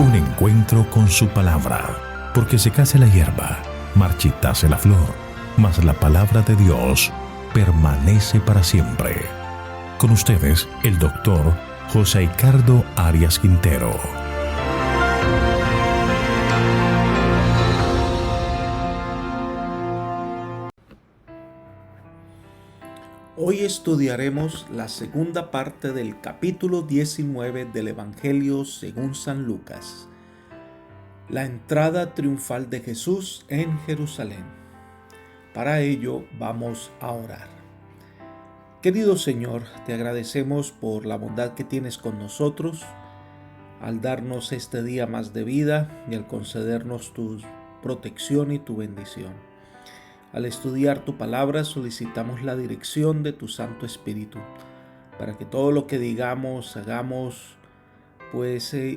Un encuentro con su palabra, porque secase la hierba, marchitase la flor, mas la palabra de Dios permanece para siempre. Con ustedes, el doctor José Ricardo Arias Quintero. Hoy estudiaremos la segunda parte del capítulo 19 del Evangelio según San Lucas, la entrada triunfal de Jesús en Jerusalén. Para ello vamos a orar. Querido Señor, te agradecemos por la bondad que tienes con nosotros, al darnos este día más de vida y al concedernos tu protección y tu bendición. Al estudiar tu palabra solicitamos la dirección de tu Santo Espíritu para que todo lo que digamos, hagamos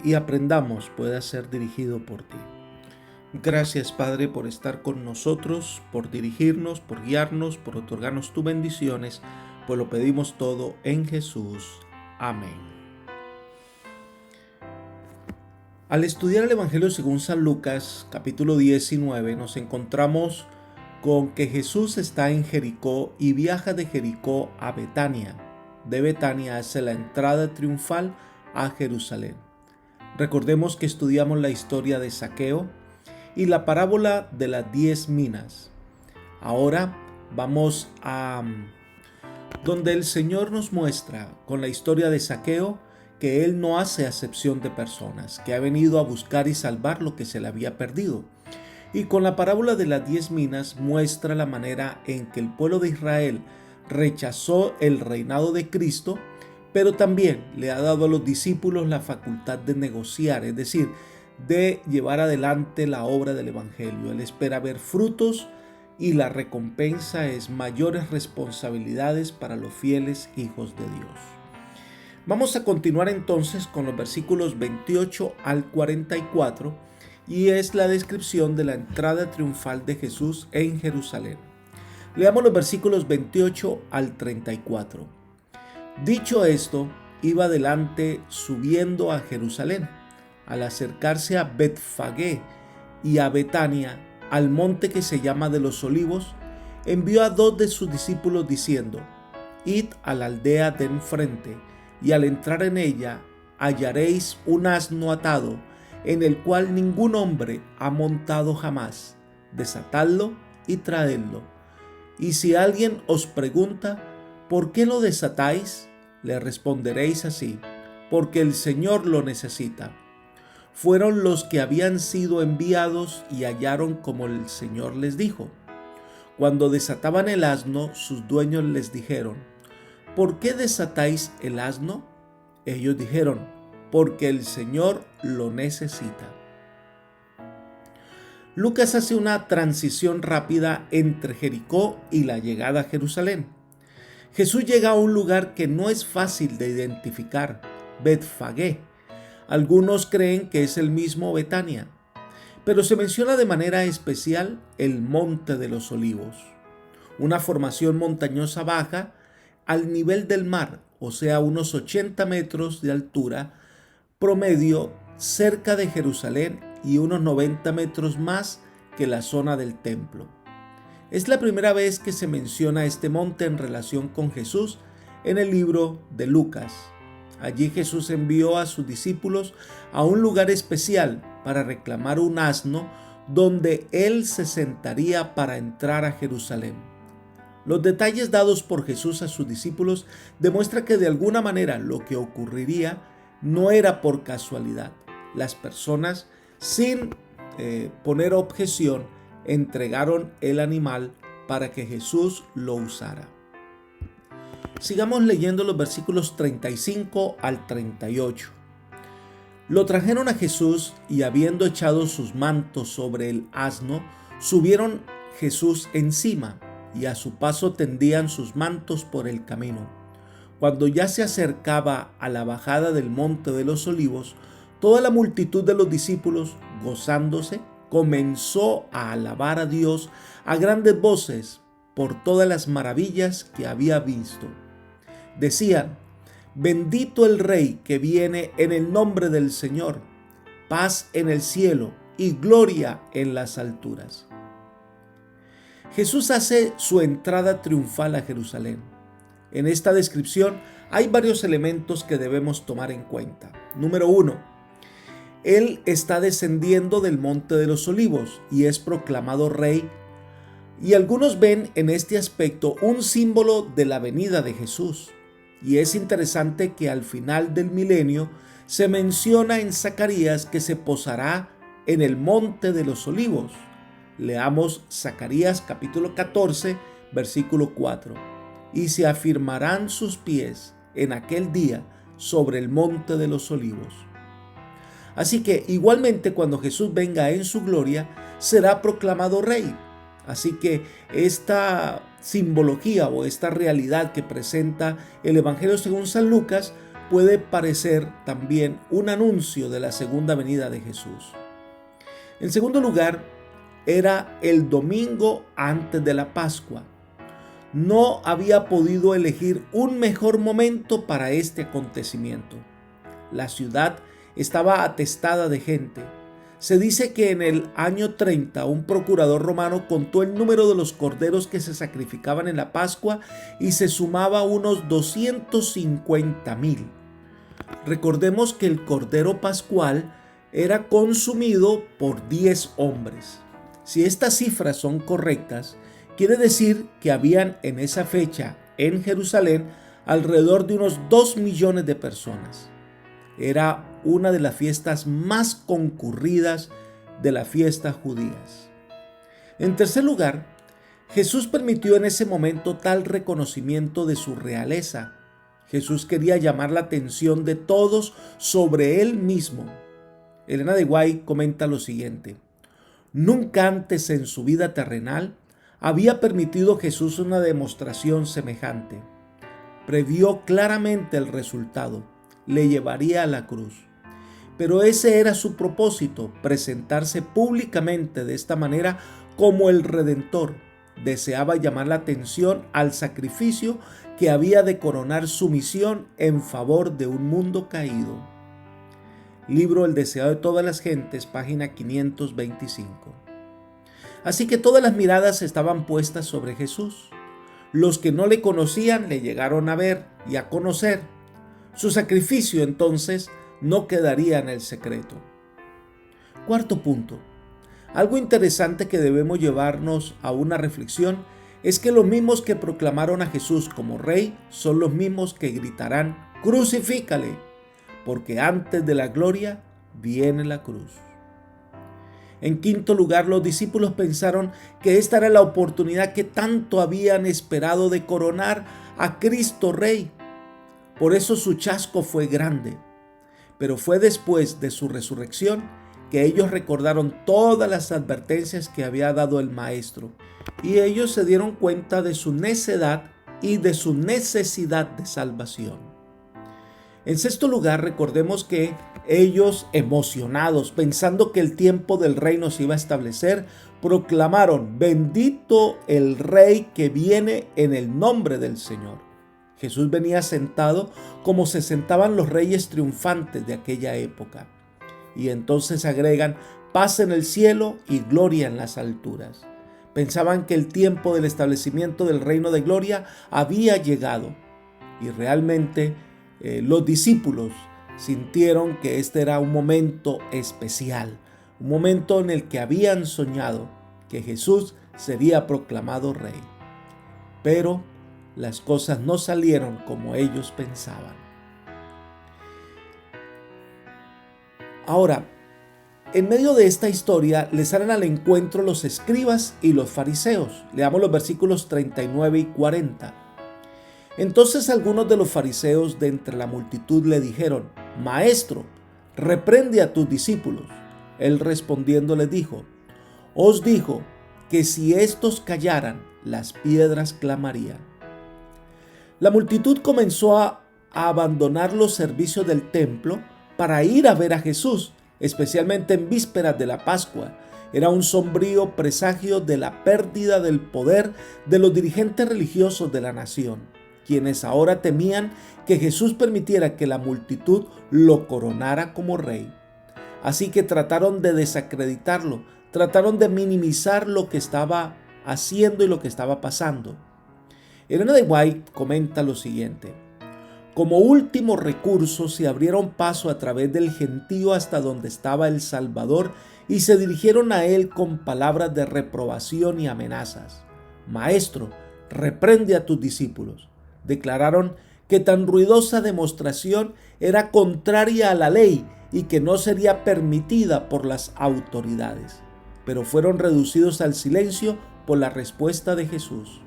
y aprendamos pueda ser dirigido por ti. Gracias, Padre, por estar con nosotros, por dirigirnos, por guiarnos, por otorgarnos tus bendiciones, pues lo pedimos todo en Jesús. Amén. Al estudiar el Evangelio según San Lucas, capítulo 19, nos encontramos con que Jesús está en Jericó y viaja de Jericó a Betania. De Betania hace la entrada triunfal a Jerusalén. Recordemos que estudiamos la historia de Zaqueo y la parábola de las 10 minas. Ahora vamos a donde el Señor nos muestra con la historia de Zaqueo que Él no hace acepción de personas, que ha venido a buscar y salvar lo que se le había perdido. Y con la parábola de las 10 minas muestra la manera en que el pueblo de Israel rechazó el reinado de Cristo, pero también le ha dado a los discípulos la facultad de negociar, es decir, de llevar adelante la obra del Evangelio. Él espera ver frutos y la recompensa es mayores responsabilidades para los fieles hijos de Dios. Vamos a continuar entonces con los versículos 28 al 44 y es la descripción de la entrada triunfal de Jesús en Jerusalén. Leamos los versículos 28 al 34. Dicho esto, iba adelante subiendo a Jerusalén. Al acercarse a Betfagé y a Betania, al monte que se llama de los Olivos, envió a 2 de sus discípulos diciendo: Id a la aldea de enfrente, y al entrar en ella hallaréis un asno atado, en el cual ningún hombre ha montado jamás. Desatadlo y traedlo. Y si alguien os pregunta, ¿por qué lo desatáis?, le responderéis así: porque el Señor lo necesita. Fueron los que habían sido enviados y hallaron como el Señor les dijo. Cuando desataban el asno, sus dueños les dijeron: ¿por qué desatáis el asno? Ellos dijeron: porque el Señor lo necesita. Lucas hace una transición rápida entre Jericó y la llegada a Jerusalén. Jesús llega a un lugar que no es fácil de identificar, Betfagé. Algunos creen que es el mismo Betania, pero se menciona de manera especial el Monte de los Olivos, una formación montañosa baja al nivel del mar, o sea, unos 80 metros de altura promedio cerca de Jerusalén y unos 90 metros más que la zona del templo. Es la primera vez que se menciona este monte en relación con Jesús en el libro de Lucas. Allí Jesús envió a sus discípulos a un lugar especial para reclamar un asno donde él se sentaría para entrar a Jerusalén. Los detalles dados por Jesús a sus discípulos demuestran que de alguna manera lo que ocurriría no era por casualidad. Las personas, sin poner objeción, entregaron el animal para que Jesús lo usara. Sigamos leyendo los versículos 35 al 38. Lo trajeron a Jesús y habiendo echado sus mantos sobre el asno, subieron Jesús encima y a su paso tendían sus mantos por el camino. Cuando ya se acercaba a la bajada del monte de los Olivos, toda la multitud de los discípulos, gozándose, comenzó a alabar a Dios a grandes voces por todas las maravillas que había visto. Decían: Bendito el Rey que viene en el nombre del Señor, paz en el cielo y gloria en las alturas. Jesús hace su entrada triunfal a Jerusalén. En esta descripción hay varios elementos que debemos tomar en cuenta. Número 1. Él está descendiendo del Monte de los Olivos y es proclamado rey. Y algunos ven en este aspecto un símbolo de la venida de Jesús. Y es interesante que al final del milenio se menciona en Zacarías que se posará en el Monte de los Olivos. Leamos Zacarías capítulo 14, versículo 4. Y se afirmarán sus pies en aquel día sobre el Monte de los Olivos. Así que igualmente cuando Jesús venga en su gloria, será proclamado rey. Así que esta simbología o esta realidad que presenta el Evangelio según San Lucas puede parecer también un anuncio de la segunda venida de Jesús. En segundo lugar, era el domingo antes de la Pascua. No había podido elegir un mejor momento para este acontecimiento. La ciudad estaba atestada de gente. Se dice que en el año 30 un procurador romano contó el número de los corderos que se sacrificaban en la Pascua y se sumaba a unos 250,000. Recordemos que el cordero pascual era consumido por 10 hombres. Si estas cifras son correctas, quiere decir que habían en esa fecha en Jerusalén alrededor de unos 2 millones de personas. Era una de las fiestas más concurridas de las fiestas judías. En tercer lugar, Jesús permitió en ese momento tal reconocimiento de su realeza. Jesús quería llamar la atención de todos sobre él mismo. Elena de White comenta lo siguiente: nunca antes en su vida terrenal había permitido Jesús una demostración semejante. Previó claramente el resultado, le llevaría a la cruz. Pero ese era su propósito, presentarse públicamente de esta manera como el Redentor. Deseaba llamar la atención al sacrificio que había de coronar su misión en favor de un mundo caído. Libro El deseado de todas las gentes, página 525. Así que todas las miradas estaban puestas sobre Jesús. Los que no le conocían le llegaron a ver y a conocer. Su sacrificio entonces no quedaría en el secreto. Cuarto punto. Algo interesante que debemos llevarnos a una reflexión es que los mismos que proclamaron a Jesús como rey son los mismos que gritarán: «Crucifícale», porque antes de la gloria viene la cruz. En quinto lugar, los discípulos pensaron que esta era la oportunidad que tanto habían esperado de coronar a Cristo Rey. Por eso su chasco fue grande. Pero fue después de su resurrección que ellos recordaron todas las advertencias que había dado el Maestro, y ellos se dieron cuenta de su necedad y de su necesidad de salvación. En sexto lugar, recordemos que ellos, emocionados, pensando que el tiempo del reino se iba a establecer, proclamaron: «Bendito el Rey que viene en el nombre del Señor». Jesús venía sentado como se sentaban los reyes triunfantes de aquella época. Y entonces agregan: «Paz en el cielo y gloria en las alturas». Pensaban que el tiempo del establecimiento del reino de gloria había llegado. Y realmente los discípulos sintieron que este era un momento especial, un momento en el que habían soñado que Jesús sería proclamado rey. Pero las cosas no salieron como ellos pensaban. Ahora, en medio de esta historia les salen al encuentro los escribas y los fariseos. Leamos los versículos 39 y 40. Entonces algunos de los fariseos de entre la multitud le dijeron: «Maestro, reprende a tus discípulos». Él respondiendo les dijo: «Os digo que si estos callaran, las piedras clamarían». La multitud comenzó a abandonar los servicios del templo para ir a ver a Jesús, especialmente en vísperas de la Pascua. Era un sombrío presagio de la pérdida del poder de los dirigentes religiosos de la nación, quienes ahora temían que Jesús permitiera que la multitud lo coronara como rey. Así que trataron de desacreditarlo, trataron de minimizar lo que estaba haciendo y lo que estaba pasando. Elena de White comenta lo siguiente: como último recurso se abrieron paso a través del gentío hasta donde estaba el Salvador y se dirigieron a él con palabras de reprobación y amenazas. Maestro, reprende a tus discípulos. Declararon que tan ruidosa demostración era contraria a la ley y que no sería permitida por las autoridades, pero fueron reducidos al silencio por la respuesta de Jesús.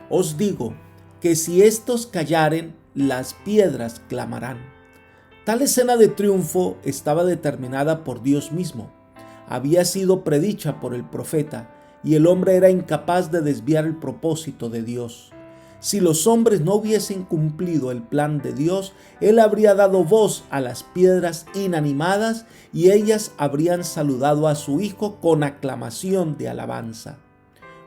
Os digo que si estos callaren, las piedras clamarán. Tal escena de triunfo estaba determinada por Dios mismo. Había sido predicha por el profeta y el hombre era incapaz de desviar el propósito de Dios. Si los hombres no hubiesen cumplido el plan de Dios, Él habría dado voz a las piedras inanimadas y ellas habrían saludado a su Hijo con aclamación de alabanza.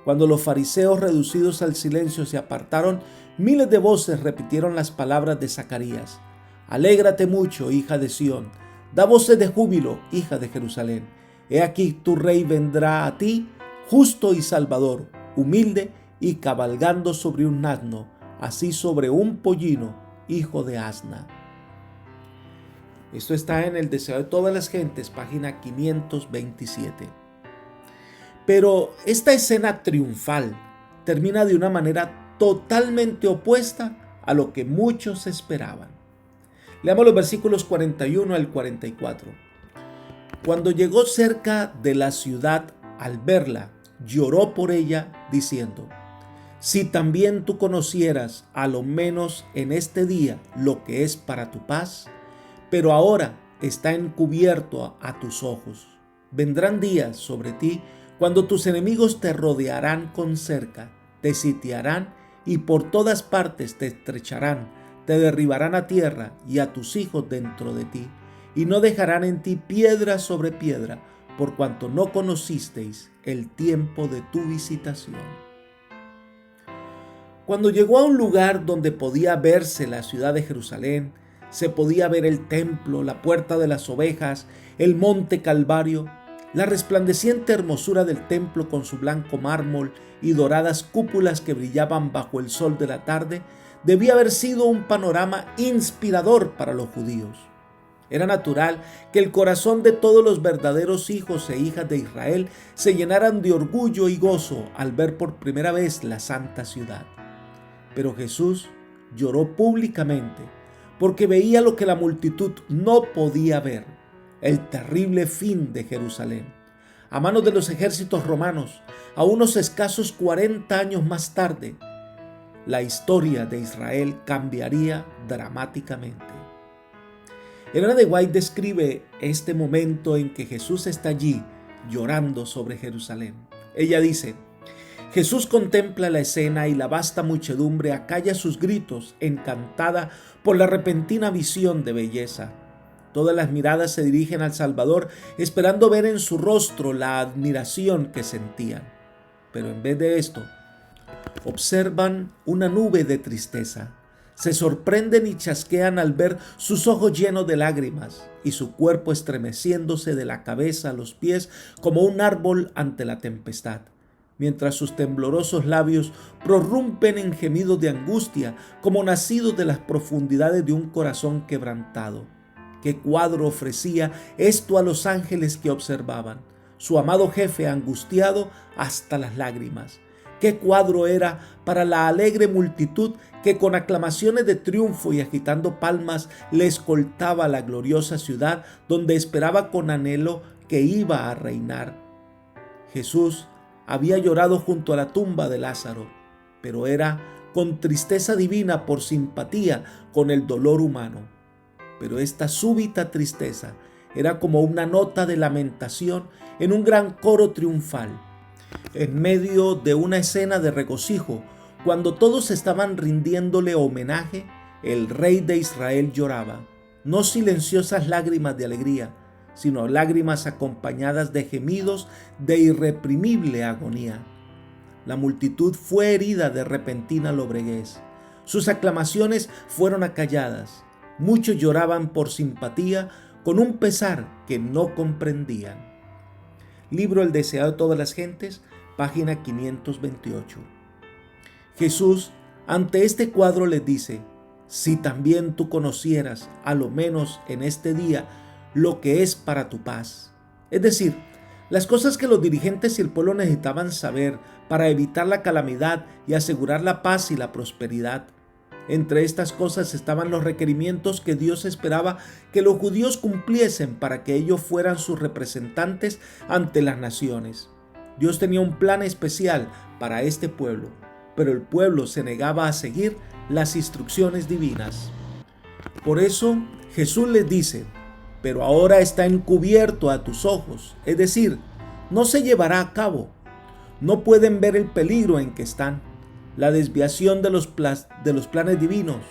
Cuando los fariseos reducidos al silencio se apartaron, miles de voces repitieron las palabras de Zacarías. Alégrate mucho, hija de Sión, da voces de júbilo, hija de Jerusalén. He aquí tu rey vendrá a ti, justo y salvador, humilde y cabalgando sobre un asno, así sobre un pollino, hijo de asna. Esto está en El deseo de todas las gentes, página 527. Pero esta escena triunfal termina de una manera totalmente opuesta a lo que muchos esperaban. Leamos los versículos 41 al 44. Cuando llegó cerca de la ciudad, al verla, lloró por ella, diciendo: si también tú conocieras, a lo menos en este día, lo que es para tu paz, pero ahora está encubierto a tus ojos. Vendrán días sobre ti cuando tus enemigos te rodearán con cerca, te sitiarán y por todas partes te estrecharán, te derribarán a tierra y a tus hijos dentro de ti, y no dejarán en ti piedra sobre piedra, por cuanto no conocisteis el tiempo de tu visitación. Cuando llegó a un lugar donde podía verse la ciudad de Jerusalén, se podía ver el templo, la puerta de las ovejas, el monte Calvario, la resplandeciente hermosura del templo con su blanco mármol y doradas cúpulas que brillaban bajo el sol de la tarde, debía haber sido un panorama inspirador para los judíos. Era natural que el corazón de todos los verdaderos hijos e hijas de Israel se llenaran de orgullo y gozo al ver por primera vez la santa ciudad. Pero Jesús lloró públicamente porque veía lo que la multitud no podía ver: el terrible fin de Jerusalén. A manos de los ejércitos romanos, a unos escasos 40 años más tarde, la historia de Israel cambiaría dramáticamente. Elena de White describe este momento en que Jesús está allí llorando sobre Jerusalén. Ella dice: Jesús contempla la escena y la vasta muchedumbre acalla sus gritos, encantada por la repentina visión de belleza. Todas las miradas se dirigen al Salvador, esperando ver en su rostro la admiración que sentían. Pero en vez de esto, observan una nube de tristeza. Se sorprenden y chasquean al ver sus ojos llenos de lágrimas y su cuerpo estremeciéndose de la cabeza a los pies como un árbol ante la tempestad, mientras sus temblorosos labios prorrumpen en gemidos de angustia como nacidos de las profundidades de un corazón quebrantado. ¿Qué cuadro ofrecía esto a los ángeles que observaban? Su amado jefe angustiado hasta las lágrimas. ¿Qué cuadro era para la alegre multitud que con aclamaciones de triunfo y agitando palmas le escoltaba a la gloriosa ciudad donde esperaba con anhelo que iba a reinar? Jesús había llorado junto a la tumba de Lázaro, pero era con tristeza divina por simpatía con el dolor humano. Pero esta súbita tristeza era como una nota de lamentación en un gran coro triunfal. En medio de una escena de regocijo, cuando todos estaban rindiéndole homenaje, el rey de Israel lloraba, no silenciosas lágrimas de alegría, sino lágrimas acompañadas de gemidos de irreprimible agonía. La multitud fue herida de repentina lobreguez. Sus aclamaciones fueron acalladas. Muchos lloraban por simpatía con un pesar que no comprendían. Libro El deseado de todas las gentes, página 528. Jesús, ante este cuadro, les dice: si también tú conocieras, a lo menos en este día, lo que es para tu paz. Es decir, las cosas que los dirigentes y el pueblo necesitaban saber para evitar la calamidad y asegurar la paz y la prosperidad. Entre estas cosas estaban los requerimientos que Dios esperaba que los judíos cumpliesen para que ellos fueran sus representantes ante las naciones. Dios tenía un plan especial para este pueblo, pero el pueblo se negaba a seguir las instrucciones divinas. Por eso Jesús les dice: pero ahora está encubierto a tus ojos, es decir, no se llevará a cabo. No pueden ver el peligro en que están, la desviación de los planes divinos.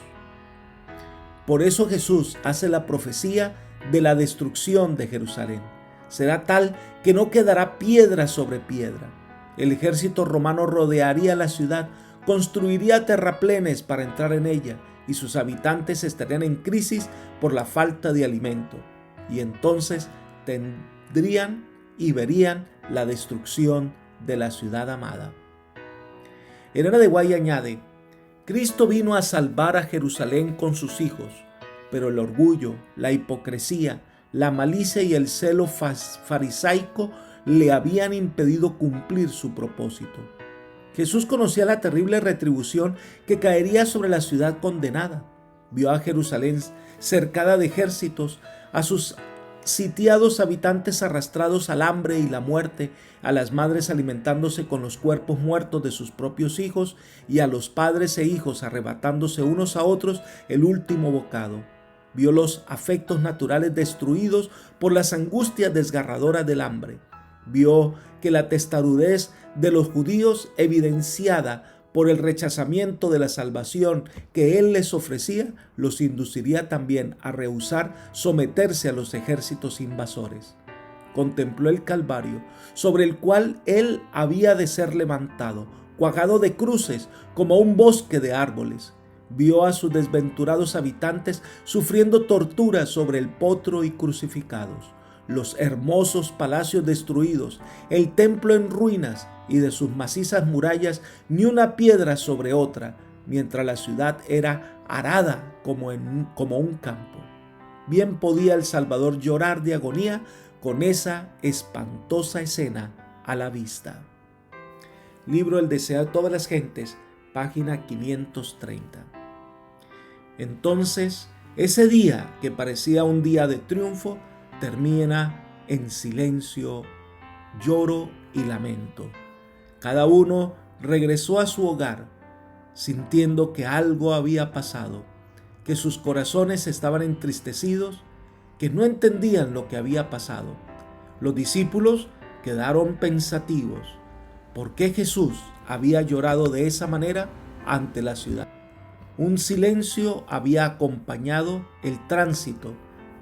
Por eso Jesús hace la profecía de la destrucción de Jerusalén. Será tal que no quedará piedra sobre piedra. El ejército romano rodearía la ciudad, construiría terraplenes para entrar en ella, y sus habitantes estarían en crisis por la falta de alimento. Y entonces tendrían y verían la destrucción de la ciudad amada. Elena de Guay añade: Cristo vino a salvar a Jerusalén con sus hijos, pero el orgullo, la hipocresía, la malicia y el celo farisaico le habían impedido cumplir su propósito. Jesús conocía la terrible retribución que caería sobre la ciudad condenada. Vio a Jerusalén cercada de ejércitos, a sus sitiados habitantes arrastrados al hambre y la muerte, a las madres alimentándose con los cuerpos muertos de sus propios hijos y a los padres e hijos arrebatándose unos a otros el último bocado. Vio los afectos naturales destruidos por las angustias desgarradoras del hambre. Vio que la testarudez de los judíos, evidenciada por el rechazamiento de la salvación que él les ofrecía, los induciría también a rehusar someterse a los ejércitos invasores. Contempló el Calvario, sobre el cual él había de ser levantado, cuajado de cruces como un bosque de árboles. Vio a sus desventurados habitantes sufriendo torturas sobre el potro y crucificados, los hermosos palacios destruidos, el templo en ruinas, y de sus macizas murallas ni una piedra sobre otra, mientras la ciudad era arada como un campo. Bien podía el Salvador llorar de agonía con esa espantosa escena a la vista. Libro El deseo de todas las gentes, página 530. Entonces, ese día que parecía un día de triunfo, termina en silencio, lloro y lamento. Cada uno regresó a su hogar, sintiendo que algo había pasado, que sus corazones estaban entristecidos, que no entendían lo que había pasado. Los discípulos quedaron pensativos. ¿Por qué Jesús había llorado de esa manera ante la ciudad? Un silencio había acompañado el tránsito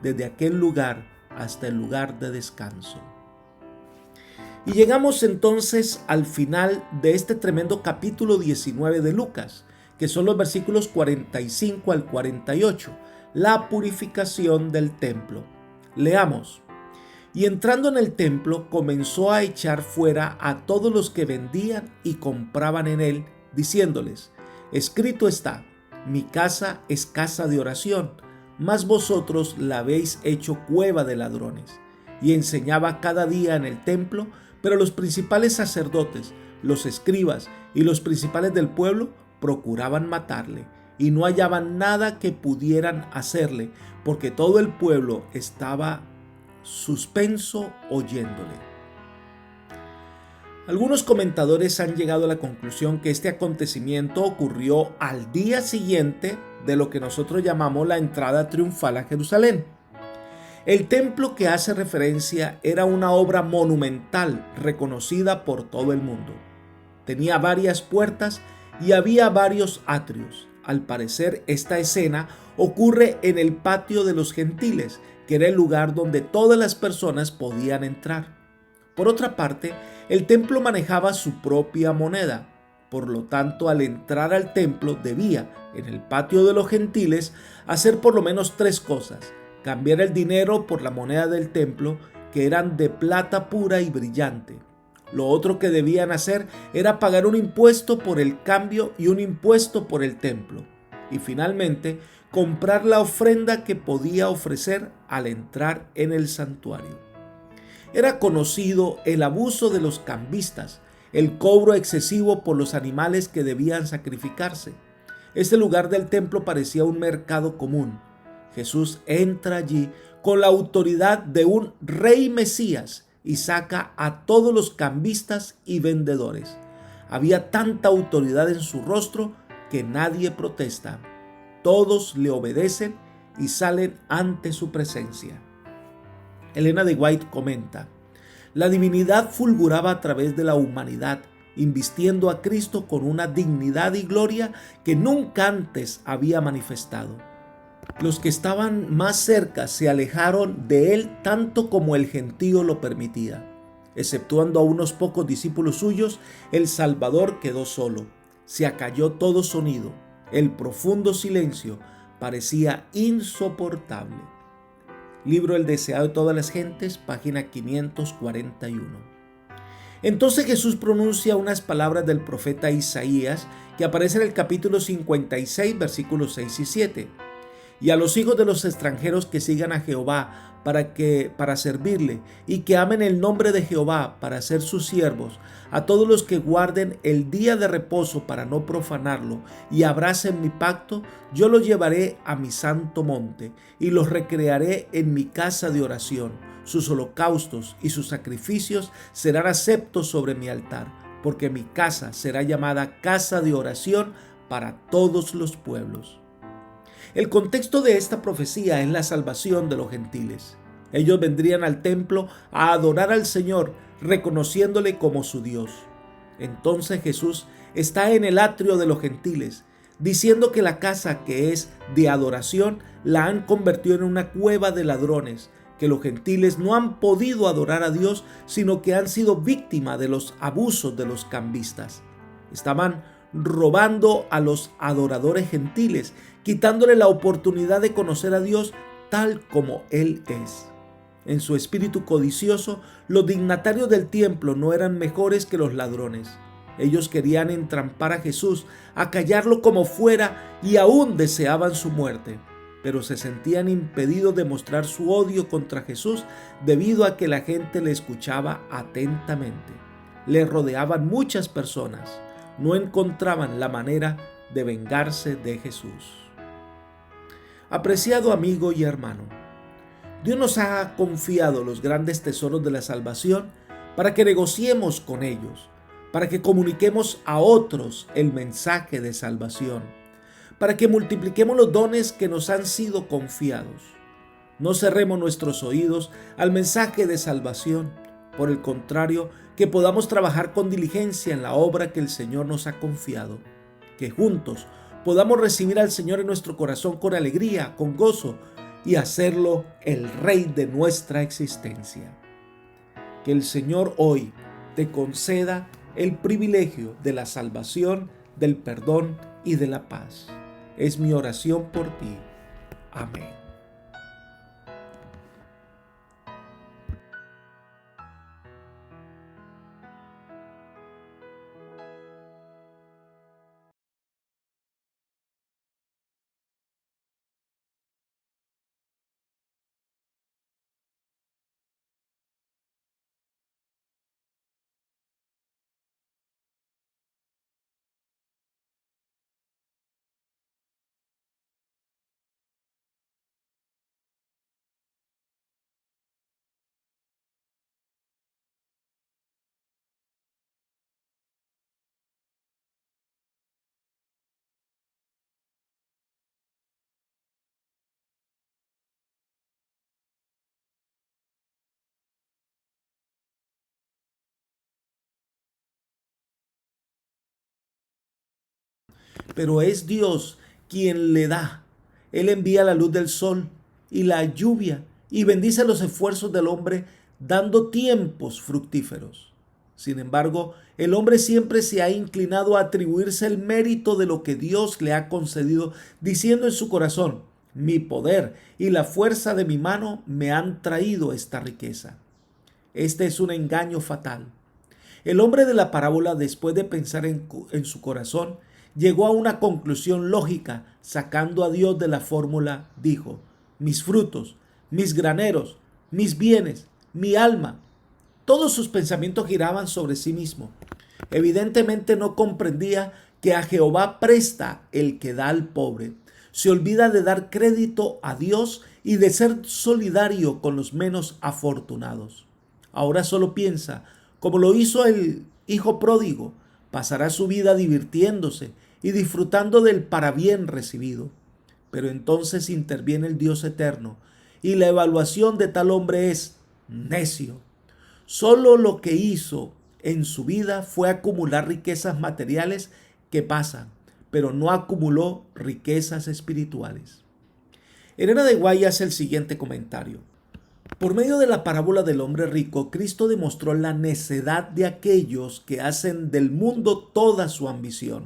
desde aquel lugar hasta el lugar de descanso. Y llegamos entonces al final de este tremendo capítulo 19 de Lucas, que son los versículos 45 al 48, la purificación del templo. Leamos. Y entrando en el templo, comenzó a echar fuera a todos los que vendían y compraban en él, diciéndoles: escrito está, mi casa es casa de oración, mas vosotros la habéis hecho cueva de ladrones. Y enseñaba cada día en el templo, pero los principales sacerdotes, los escribas y los principales del pueblo procuraban matarle, y no hallaban nada que pudieran hacerle, porque todo el pueblo estaba suspenso oyéndole. Algunos comentadores han llegado a la conclusión que este acontecimiento ocurrió al día siguiente de lo que nosotros llamamos la entrada triunfal a Jerusalén. El templo que hace referencia era una obra monumental reconocida por todo el mundo. Tenía varias puertas y había varios atrios. Al parecer, esta escena ocurre en el patio de los gentiles, que era el lugar donde todas las personas podían entrar. Por otra parte, el templo manejaba su propia moneda. Por lo tanto, al entrar al templo debía, en el patio de los gentiles, hacer por lo menos tres cosas: cambiar el dinero por la moneda del templo, que eran de plata pura y brillante. Lo otro que debían hacer era pagar un impuesto por el cambio y un impuesto por el templo. Y finalmente, comprar la ofrenda que podía ofrecer al entrar en el santuario. Era conocido el abuso de los cambistas, el cobro excesivo por los animales que debían sacrificarse. Este lugar del templo parecía un mercado común. Jesús entra allí con la autoridad de un rey Mesías y saca a todos los cambistas y vendedores. Había tanta autoridad en su rostro que nadie protesta. Todos le obedecen y salen ante su presencia. Elena de White comenta: la divinidad fulguraba a través de la humanidad, invistiendo a Cristo con una dignidad y gloria que nunca antes había manifestado. Los que estaban más cerca se alejaron de él tanto como el gentío lo permitía. Exceptuando a unos pocos discípulos suyos, el Salvador quedó solo. Se acalló todo sonido. El profundo silencio parecía insoportable. Libro El deseado de todas las gentes, página 541. Entonces Jesús pronuncia unas palabras del profeta Isaías que aparecen en el capítulo 56, versículos 6 y 7. Y a los hijos de los extranjeros que sigan a Jehová para servirle y que amen el nombre de Jehová para ser sus siervos, a todos los que guarden el día de reposo para no profanarlo y abracen mi pacto, yo los llevaré a mi santo monte y los recrearé en mi casa de oración. Sus holocaustos y sus sacrificios serán aceptos sobre mi altar, porque mi casa será llamada casa de oración para todos los pueblos. El contexto de esta profecía es la salvación de los gentiles. Ellos vendrían al templo a adorar al Señor, reconociéndole como su Dios. Entonces Jesús está en el atrio de los gentiles, diciendo que la casa que es de adoración la han convertido en una cueva de ladrones, que los gentiles no han podido adorar a Dios, sino que han sido víctimas de los abusos de los cambistas. Estaban robando a los adoradores gentiles, quitándole la oportunidad de conocer a Dios tal como Él es. En su espíritu codicioso, los dignatarios del templo no eran mejores que los ladrones. Ellos querían entrampar a Jesús, acallarlo como fuera y aún deseaban su muerte, pero se sentían impedidos de mostrar su odio contra Jesús debido a que la gente le escuchaba atentamente. Le rodeaban muchas personas. No encontraban la manera de vengarse de Jesús. Apreciado amigo y hermano, Dios nos ha confiado los grandes tesoros de la salvación para que negociemos con ellos, para que comuniquemos a otros el mensaje de salvación, para que multipliquemos los dones que nos han sido confiados. No cerremos nuestros oídos al mensaje de salvación. Por el contrario, que podamos trabajar con diligencia en la obra que el Señor nos ha confiado. Que juntos podamos recibir al Señor en nuestro corazón con alegría, con gozo y hacerlo el Rey de nuestra existencia. Que el Señor hoy te conceda el privilegio de la salvación, del perdón y de la paz. Es mi oración por ti. Amén. Pero es Dios quien le da. Él envía la luz del sol y la lluvia y bendice los esfuerzos del hombre dando tiempos fructíferos. Sin embargo, el hombre siempre se ha inclinado a atribuirse el mérito de lo que Dios le ha concedido, diciendo en su corazón: Mi poder y la fuerza de mi mano me han traído esta riqueza. Este es un engaño fatal. El hombre de la parábola, después de pensar en su corazón, llegó a una conclusión lógica. Sacando a Dios de la fórmula, dijo: mis frutos, mis graneros, mis bienes, mi alma. Todos sus pensamientos giraban sobre sí mismo. Evidentemente no comprendía que a Jehová presta el que da al pobre. Se olvida de dar crédito a Dios y de ser solidario con los menos afortunados. Ahora solo piensa, como lo hizo el hijo pródigo, pasará su vida divirtiéndose y disfrutando del parabién recibido. Pero entonces interviene el Dios eterno y la evaluación de tal hombre es: necio. Solo lo que hizo en su vida fue acumular riquezas materiales que pasan, pero no acumuló riquezas espirituales. Elena de White hace el siguiente comentario. Por medio de la parábola del hombre rico, Cristo demostró la necedad de aquellos que hacen del mundo toda su ambición.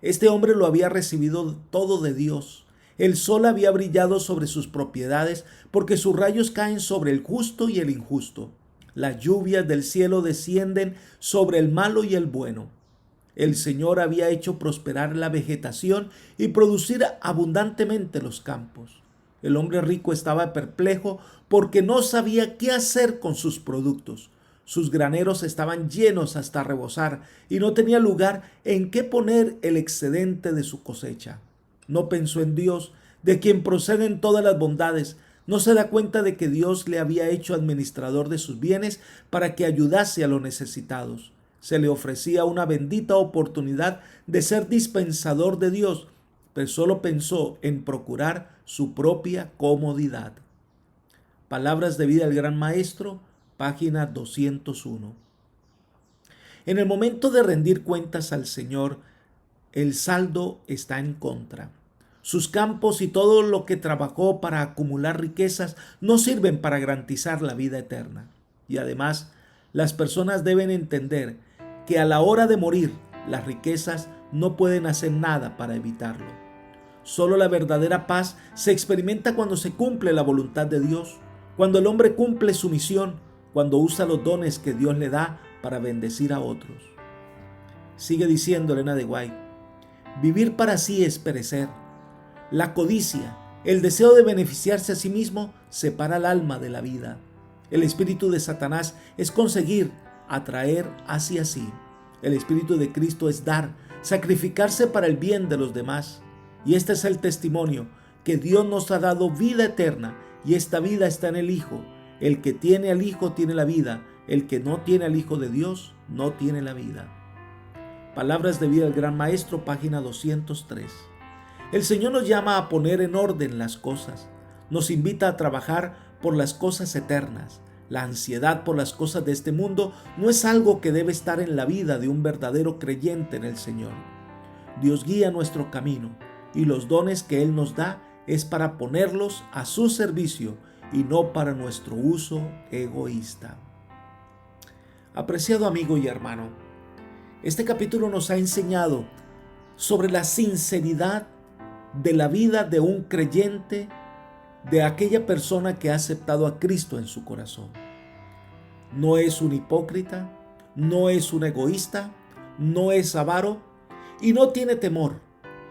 Este hombre lo había recibido todo de Dios. El sol había brillado sobre sus propiedades porque sus rayos caen sobre el justo y el injusto. Las lluvias del cielo descienden sobre el malo y el bueno. El Señor había hecho prosperar la vegetación y producir abundantemente los campos. El hombre rico estaba perplejo porque no sabía qué hacer con sus productos. Sus graneros estaban llenos hasta rebosar y no tenía lugar en qué poner el excedente de su cosecha. No pensó en Dios, de quien proceden todas las bondades. No se da cuenta de que Dios le había hecho administrador de sus bienes para que ayudase a los necesitados. Se le ofrecía una bendita oportunidad de ser dispensador de Dios, pero solo pensó en procurar su propia comodidad. Palabras de vida del Gran Maestro, página 201. En el momento de rendir cuentas al Señor, el saldo está en contra. Sus campos y todo lo que trabajó para acumular riquezas no sirven para garantizar la vida eterna. Y además, las personas deben entender que a la hora de morir, las riquezas no pueden hacer nada para evitarlo. Solo la verdadera paz se experimenta cuando se cumple la voluntad de Dios, cuando el hombre cumple su misión, cuando usa los dones que Dios le da para bendecir a otros. Sigue diciendo Elena de White: vivir para sí es perecer. La codicia, el deseo de beneficiarse a sí mismo, separa al alma de la vida. El espíritu de Satanás es conseguir atraer hacia sí. El espíritu de Cristo es dar, sacrificarse para el bien de los demás. Y este es el testimonio, que Dios nos ha dado vida eterna, y esta vida está en el Hijo. El que tiene al Hijo tiene la vida, el que no tiene al Hijo de Dios no tiene la vida. Palabras de vida del Gran Maestro, página 203. El Señor nos llama a poner en orden las cosas, nos invita a trabajar por las cosas eternas. La ansiedad por las cosas de este mundo no es algo que debe estar en la vida de un verdadero creyente en el Señor. Dios guía nuestro camino y los dones que Él nos da es para ponerlos a su servicio y no para nuestro uso egoísta. Apreciado amigo y hermano, este capítulo nos ha enseñado sobre la sinceridad de la vida de un creyente, de aquella persona que ha aceptado a Cristo en su corazón. No es un hipócrita, no es un egoísta, no es avaro y no tiene temor,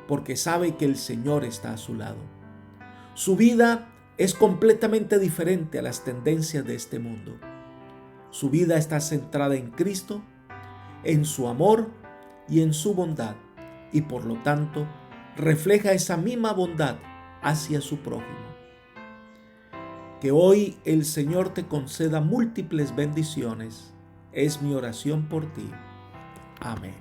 porque sabe que el Señor está a su lado. Su vida es completamente diferente a las tendencias de este mundo. Su vida está centrada en Cristo, en su amor y en su bondad, y por lo tanto refleja esa misma bondad hacia su prójimo. Que hoy el Señor te conceda múltiples bendiciones. Es mi oración por ti. Amén.